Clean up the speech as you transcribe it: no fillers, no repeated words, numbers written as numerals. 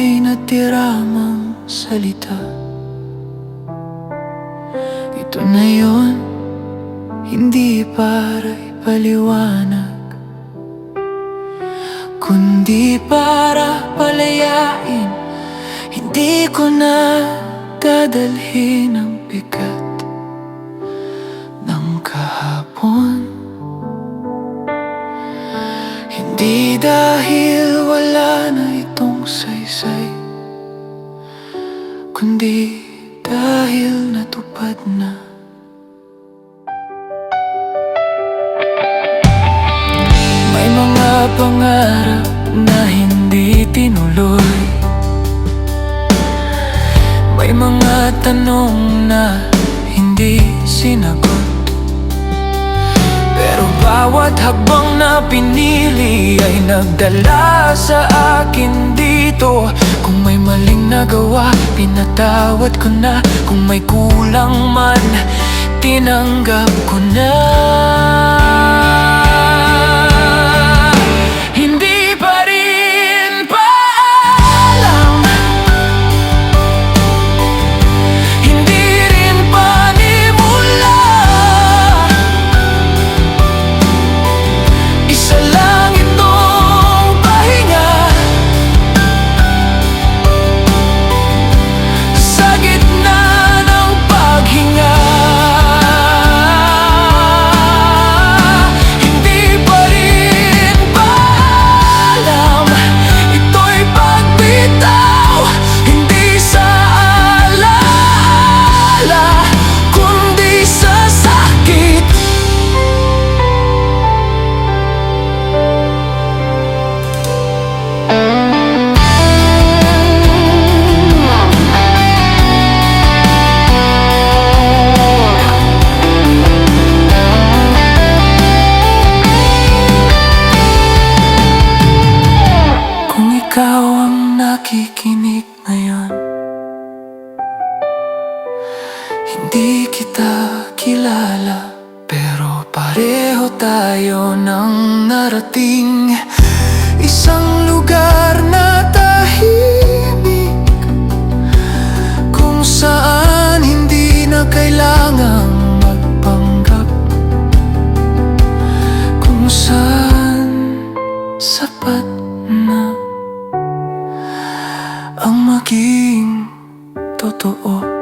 may natira mang salita. Ito na yun, hindi para ipaliwanag, kundi para palayain. Hindi ko na dadalhin ang bigat ng kahapon. Hindi dahil wala na itong saysay, kundi dahil natupad na. May mga pangarap na hindi tinuloy, may mga tanong na hindi sinagot, pero bawat hakbang na pinili ay nagdala sa akin dito. Kung may maling nagawa, pinatawad ko na. Kung may kulang man, tinanggap ko na. Hindi pa rin paalam, hindi rin panimula. Isa lang itong pahinga sa gitna ng paghinga. Hindi pa rin paalam, ito'y pagbitaw, hindi sa alaala, kundi sa sakit. Kung ikaw ang nakikinig ngayon, hindi kita kilala, pero pareho tayo ng narating isang lugar na tahimik, kung saan hindi na kailangang magpanggap, kung saan sapat na ang maging totoo.